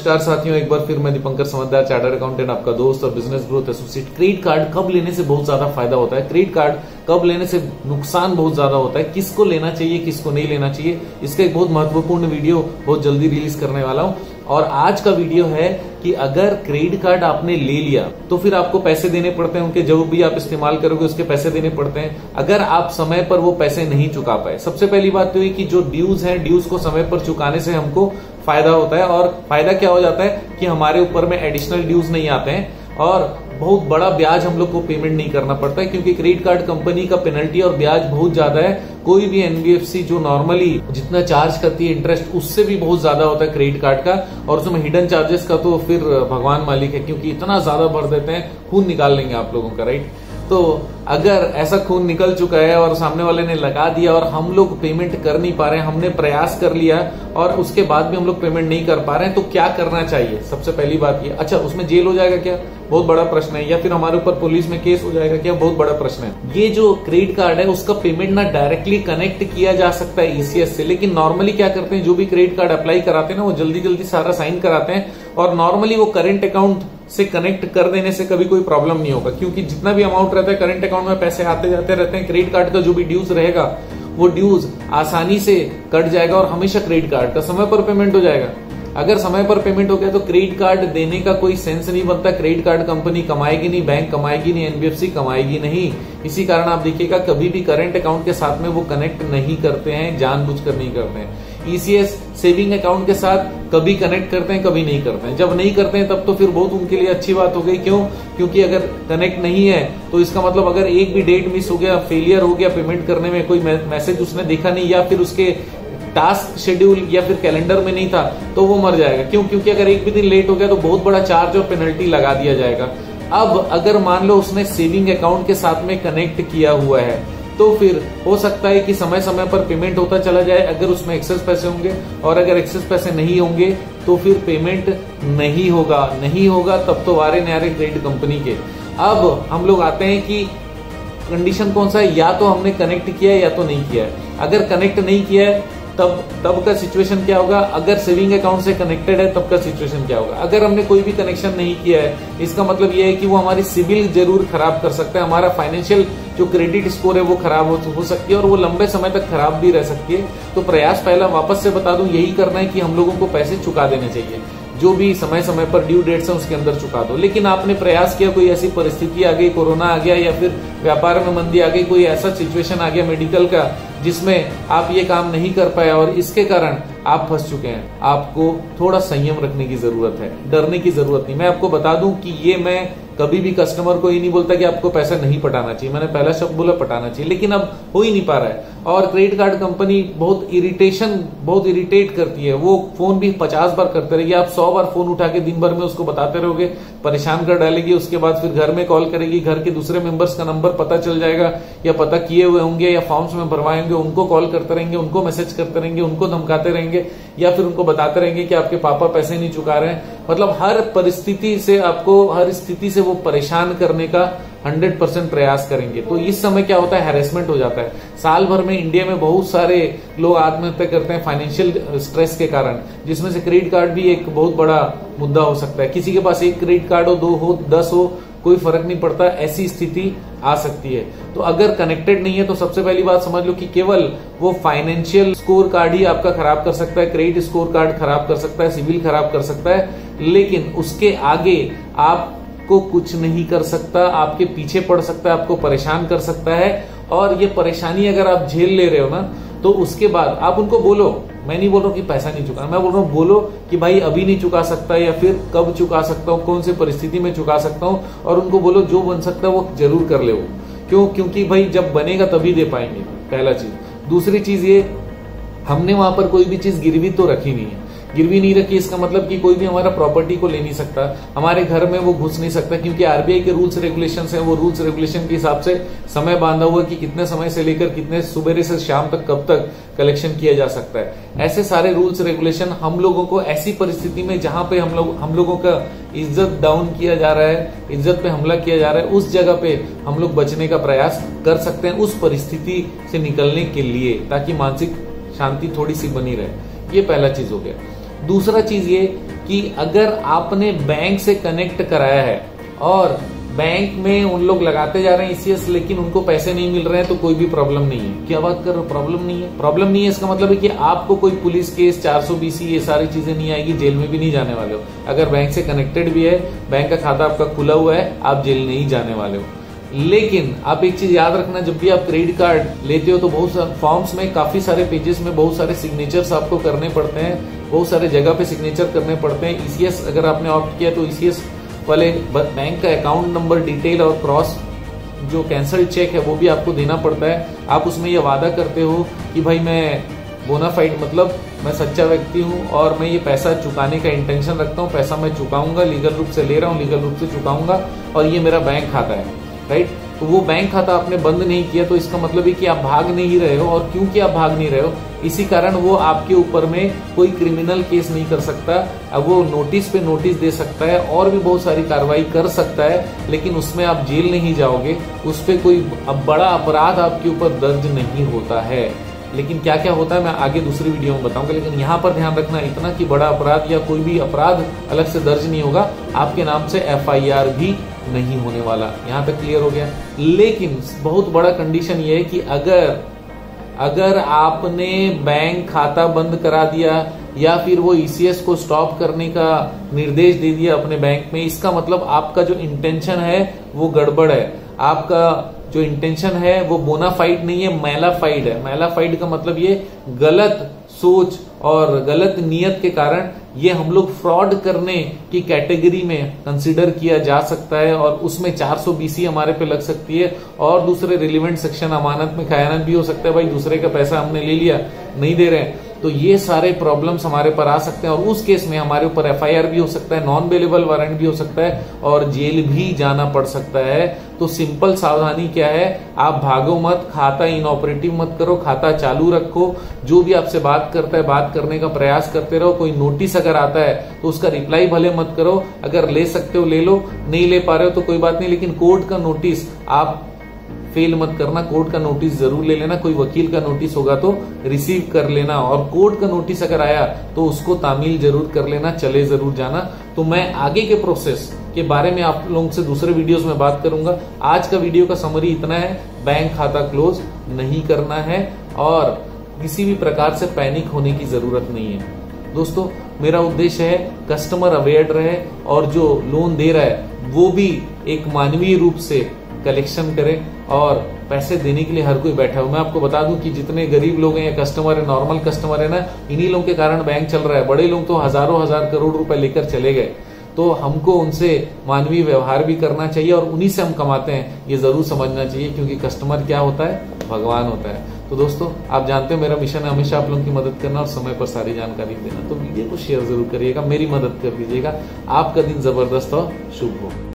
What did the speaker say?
नमस्कार साथियों, एक बार फिर मैं दीपंकर समझदार चार्टर्ड अकाउंटेंट, आपका दोस्त और business growth associate. Credit card कब लेने से बहुत ज्यादा फायदा होता है, क्रेडिट कार्ड कब लेने से नुकसान बहुत ज्यादा होता है, किसको लेना चाहिए किसको नहीं लेना चाहिए, इसका एक बहुत महत्वपूर्ण वीडियो बहुत जल्दी रिलीज करने वाला हूं। और आज का वीडियो है कि अगर क्रेडिट कार्ड आपने ले लिया तो फिर आपको पैसे देने पड़ते हैं, उनके जो भी आप इस्तेमाल करोगे उसके पैसे देने पड़ते हैं अगर आप समय पर वो पैसे नहीं चुका पाए। सबसे पहली बात तो ये कि जो ड्यूज है, ड्यूज को समय पर चुकाने से हमको फायदा होता है। और फायदा क्या हो जाता है कि हमारे ऊपर में एडिशनल ड्यूज नहीं आते हैं और बहुत बड़ा ब्याज हम लोग को पेमेंट नहीं करना पड़ता है, क्योंकि क्रेडिट कार्ड कंपनी का पेनल्टी और ब्याज बहुत ज्यादा है। कोई भी एनबीएफसी जो नॉर्मली जितना चार्ज करती है इंटरेस्ट, उससे भी बहुत ज्यादा होता है क्रेडिट कार्ड का। और उसमें हिडन चार्जेस का तो फिर भगवान मालिक है, क्योंकि इतना ज्यादा भर देते हैं, खून निकाल लेंगे आप लोगों का, राइट। तो अगर ऐसा खून निकल चुका है और सामने वाले ने लगा दिया और हम लोग पेमेंट कर नहीं पा रहे हैं, हमने प्रयास कर लिया और उसके बाद भी हम लोग पेमेंट नहीं कर पा रहे हैं, तो क्या करना चाहिए? सबसे पहली बात ये, अच्छा उसमें जेल हो जाएगा क्या? बहुत बड़ा प्रश्न है। या फिर हमारे ऊपर पुलिस में केस हो जाएगा क्या? बहुत बड़ा प्रश्न है। ये जो क्रेडिट कार्ड है उसका पेमेंट ना डायरेक्टली कनेक्ट किया जा सकता है ईसीएस से, लेकिन नॉर्मली क्या करते हैं, जो भी क्रेडिट कार्ड अप्लाई कराते हैं ना, वो जल्दी जल्दी सारा साइन कराते हैं और नॉर्मली वो करंट अकाउंट से कनेक्ट कर देने से कभी कोई प्रॉब्लम नहीं होगा, क्योंकि जितना भी अमाउंट रहता है करंट अकाउंट में पैसे आते जाते रहते हैं। क्रेडिट कार्ड का जो भी ड्यूज रहेगा वो ड्यूज आसानी से कट जाएगा और हमेशा क्रेडिट कार्ड का समय पर पेमेंट हो जाएगा। अगर समय पर पेमेंट हो गया तो क्रेडिट कार्ड देने का कोई सेंस नहीं बनता। क्रेडिट कार्ड कंपनी कमाएगी नहीं, बैंक कमाएगी नहीं, एनबीएफसी कमाएगी नहीं। इसी कारण आप देखिएगा कभी भी करंट अकाउंट के साथ में वो कनेक्ट नहीं करते हैं, जानबूझकर नहीं करते हैं। ईसीएस सेविंग अकाउंट के साथ कभी कनेक्ट करते हैं, कभी नहीं करते हैं। जब नहीं करते हैं तब तो फिर बहुत उनके लिए अच्छी बात हो गई। क्यों? क्योंकि अगर कनेक्ट नहीं है तो इसका मतलब अगर एक भी डेट मिस हो गया, फेलियर हो गया पेमेंट करने में, कोई मैसेज उसने देखा नहीं या फिर उसके टास्क शेड्यूल या फिर कैलेंडर में नहीं था, तो वो मर जाएगा। क्यों? क्योंकि अगर एक भी दिन लेट हो गया तो बहुत बड़ा चार्ज और पेनल्टी लगा दिया जाएगा। अब अगर मान लो उसने सेविंग अकाउंट के साथ में कनेक्ट किया हुआ है तो फिर हो सकता है कि समय समय पर पेमेंट होता चला जाए अगर उसमें एक्सेस पैसे होंगे, और अगर एक्सेस पैसे नहीं होंगे तो फिर पेमेंट नहीं होगा तब तो वारे न्यारे क्रेडिट कंपनी के। अब हम लोग आते हैं कि कंडीशन कौन सा है, या तो हमने कनेक्ट किया है या तो नहीं किया है। अगर कनेक्ट नहीं किया है तब का सिचुएशन क्या होगा, अगर सेविंग अकाउंट से कनेक्टेड है तब का सिचुएशन क्या होगा। अगर हमने कोई भी कनेक्शन नहीं किया है, इसका मतलब यह है कि वो हमारी सिविल जरूर खराब कर सकता है, हमारा फाइनेंशियल जो क्रेडिट स्कोर है वो खराब हो सकती है और वो लंबे समय तक खराब भी रह सकती है। तो प्रयास पहला वापस से बता दूं, यही करना है कि हम लोगों को पैसे चुका देने चाहिए, जो भी समय समय पर ड्यू डेट्स है उसके अंदर चुका दो। लेकिन आपने प्रयास किया, कोई ऐसी परिस्थिति आ गई, कोरोना आ गया या फिर व्यापार में मंदी आ गई, कोई ऐसा सिचुएशन आ गया मेडिकल का जिसमें आप ये काम नहीं कर पाए और इसके कारण आप फंस चुके हैं, आपको थोड़ा संयम रखने की जरूरत है, डरने की जरूरत नहीं। मैं आपको बता दूं कि ये मैं कभी भी कस्टमर को ये नहीं बोलता कि आपको पैसा नहीं पटाना चाहिए, मैंने पहला शब्द बोला पटाना चाहिए, लेकिन अब हो ही नहीं पा रहा है। और क्रेडिट कार्ड कंपनी बहुत इरिटेट करती है, वो फोन भी 50 बार करते रहेगी, आप 100 बार फोन उठा के दिन भर में उसको बताते रहोगे, परेशान कर डालेगी। उसके बाद फिर घर में कॉल करेगी, घर के दूसरे मेंबर्स का नंबर पता चल जाएगा या पता किए हुए होंगे या फॉर्म्स में भरवाए होंगे, उनको कॉल करते रहेंगे, उनको मैसेज करते रहेंगे, उनको धमकाते रहेंगे या फिर उनको बताते रहेंगे कि आपके पापा पैसे नहीं चुका रहे हैं। मतलब हर परिस्थिति से आपको, हर स्थिति से वो परेशान करने का 100% प्रयास करेंगे। तो इस समय क्या होता है, हैरेसमेंट हो जाता है। साल भर में इंडिया में बहुत सारे लोग आत्महत्या करते हैं फाइनेंशियल स्ट्रेस के कारण, जिसमें से क्रेडिट कार्ड भी एक बहुत बड़ा मुद्दा हो सकता है। किसी के पास एक क्रेडिट कार्ड हो, 2 हो, 10 हो, कोई फर्क नहीं पड़ता, ऐसी स्थिति आ सकती है। तो अगर कनेक्टेड नहीं है तो सबसे पहली बात समझ लो कि केवल वो फाइनेंशियल स्कोर कार्ड ही आपका खराब कर सकता है, क्रेडिट स्कोर कार्ड खराब कर सकता है, सिविल खराब कर सकता है, लेकिन उसके आगे आपको कुछ नहीं कर सकता, आपके पीछे पड़ सकता है, आपको परेशान कर सकता है। और ये परेशानी अगर आप झेल ले रहे हो ना, तो उसके बाद आप उनको बोलो, मैं नहीं बोल रहा हूं कि पैसा नहीं चुका, मैं बोल रहा हूं बोलो कि भाई अभी नहीं चुका सकता या फिर कब चुका सकता हूं, कौन सी परिस्थिति में चुका सकता हूं, और उनको बोलो जो बन सकता है वो जरूर कर ले वो। क्यों? क्योंकि भाई जब बनेगा तभी दे पाएंगे, पहला चीज। दूसरी चीज ये, हमने वहां पर कोई भी चीज गिरवी तो रखी नहीं है। गिरवी नहीं रखी इसका मतलब कि कोई भी हमारा प्रॉपर्टी को ले नहीं सकता, हमारे घर में वो घुस नहीं सकता, क्योंकि आरबीआई के रूल्स रेगुलेशंस हैं, वो रूल्स रेगुलेशन के हिसाब से समय बांधा हुआ कि कितने समय से लेकर कितने सुबह से शाम तक कब तक कलेक्शन किया जा सकता है। ऐसे सारे रूल्स रेगुलेशन हम लोगों को ऐसी परिस्थिति में जहां पे हम लोगों का इज्जत डाउन किया जा रहा है, इज्जत पे हमला किया जा रहा है, उस जगह पे हम लोग बचने का प्रयास कर सकते हैं, उस परिस्थिति से निकलने के लिए, ताकि मानसिक शांति थोड़ी सी बनी रहे। ये पहला चीज हो गया। दूसरा चीज ये कि अगर आपने बैंक से कनेक्ट कराया है और बैंक में उन लोग लगाते जा रहे हैं ईसीएस, लेकिन उनको पैसे नहीं मिल रहे हैं, तो कोई भी प्रॉब्लम नहीं है। क्या बात कर रहे हो, प्रॉब्लम नहीं है? प्रॉब्लम नहीं है इसका मतलब है कि आपको कोई पुलिस केस, 420 ये सारी चीजें नहीं आएगी, जेल में भी नहीं जाने वाले हो। अगर बैंक से कनेक्टेड भी है, बैंक का खाता आपका खुला हुआ है, आप जेल नहीं जाने वाले हो। लेकिन आप एक चीज याद रखना, जब भी आप क्रेडिट कार्ड लेते हो तो बहुत सारे फॉर्म्स में, काफी सारे पेजेस में बहुत सारे सिग्नेचर्स आपको करने पड़ते हैं, बहुत सारे जगह पे सिग्नेचर करने पड़ते हैं। ईसीएस अगर आपने ऑप्ट किया तो ईसीएस वाले बैंक का अकाउंट नंबर डिटेल और क्रॉस जो कैंसल चेक है वो भी आपको देना पड़ता है। आप उसमें ये वादा करते हो कि भाई मैं बोनाफाइड, मतलब मैं सच्चा व्यक्ति हूँ और मैं ये पैसा चुकाने का इंटेंशन रखता हूँ, पैसा मैं चुकाऊंगा, लीगल रूप से ले रहा हूँ, लीगल रूप से चुकाऊंगा, और ये मेरा बैंक खाता है, राइट। तो वो बैंक खाता आपने बंद नहीं किया तो इसका मतलब है कि आप भाग नहीं रहे हो। और क्योंकि आप भाग नहीं रहे हो, इसी कारण वो आपके ऊपर में कोई क्रिमिनल केस नहीं कर सकता। अब वो नोटिस पे नोटिस दे सकता है और भी बहुत सारी कार्रवाई कर सकता है, लेकिन उसमें आप जेल नहीं जाओगे, उस पर कोई बड़ा अपराध आपके ऊपर दर्ज नहीं होता है। लेकिन क्या क्या होता है मैं आगे दूसरी वीडियो में बताऊंगा। लेकिन यहाँ पर ध्यान रखना इतना कि बड़ा अपराध या कोई भी अपराध अलग से दर्ज नहीं होगा, आपके नाम से एफआईआर भी नहीं होने वाला। यहाँ तक क्लियर हो गया। लेकिन बहुत बड़ा कंडीशन ये है कि अगर आपने बैंक खाता बंद करा दिया या फिर वो ईसीएस को स्टॉप करने का निर्देश दे दिया अपने बैंक में, इसका मतलब आपका जो इंटेंशन है वो गड़बड़ है। आपका जो इंटेंशन है वो बोनाफाइड नहीं है, मैलाफाइड है। मैलाफाइड का मतलब ये गलत सोच और गलत नियत के कारण ये हम लोग फ्रॉड करने की कैटेगरी में कंसीडर किया जा सकता है, और उसमें 420 हमारे पे लग सकती है, और दूसरे रिलेवेंट सेक्शन अमानत में खयानत भी हो सकता है। भाई दूसरे का पैसा हमने ले लिया, नहीं दे रहे हैं, तो ये सारे प्रॉब्लम्स हमारे पर आ सकते हैं, और उस केस में हमारे ऊपर एफआईआर भी हो सकता है, नॉन बेलेबल वारंट भी हो सकता है, और जेल भी जाना पड़ सकता है। तो सिंपल सावधानी क्या है, आप भागो मत, खाता इनऑपरेटिव मत करो, खाता चालू रखो। जो भी आपसे बात करता है, बात करने का प्रयास करते रहो। कोई नोटिस अगर आता है तो उसका रिप्लाई भले मत करो, अगर ले सकते हो ले लो, नहीं ले पा रहे हो तो कोई बात नहीं, लेकिन कोर्ट का नोटिस आप फेल मत करना। कोर्ट का नोटिस जरूर ले लेना, कोई वकील का नोटिस होगा तो रिसीव कर लेना, और कोर्ट का नोटिस अगर आया तो उसको तामील जरूर कर लेना, चले जरूर जाना। तो मैं आगे के प्रोसेस के बारे में आप लोगों से दूसरे वीडियोस में बात करूंगा। आज का वीडियो का समरी इतना है, बैंक खाता क्लोज नहीं करना है और किसी भी प्रकार से पैनिक होने की जरूरत नहीं है। दोस्तों मेरा उद्देश्य है कस्टमर अवेयर रहे और जो लोन दे रहा है वो भी एक मानवीय रूप से कलेक्शन करे, और पैसे देने के लिए हर कोई बैठा हो। मैं आपको बता दूं कि जितने गरीब लोग हैं या कस्टमर है, नॉर्मल कस्टमर है ना, इन्हीं लोगों के कारण बैंक चल रहा है। बड़े लोग तो हजारों हजार करोड़ रुपए लेकर चले गए। तो हमको उनसे मानवीय व्यवहार भी करना चाहिए, और उन्हीं से हम कमाते हैं, ये जरूर समझना चाहिए, क्योंकि कस्टमर क्या होता है, भगवान होता है। तो दोस्तों आप जानते हो मेरा मिशन है हमेशा आप लोगों की मदद करना और समय पर सारी जानकारी देना। तो वीडियो को शेयर जरूर करिएगा, मेरी मदद कर दीजिएगा। आपका दिन जबरदस्त और शुभ हो।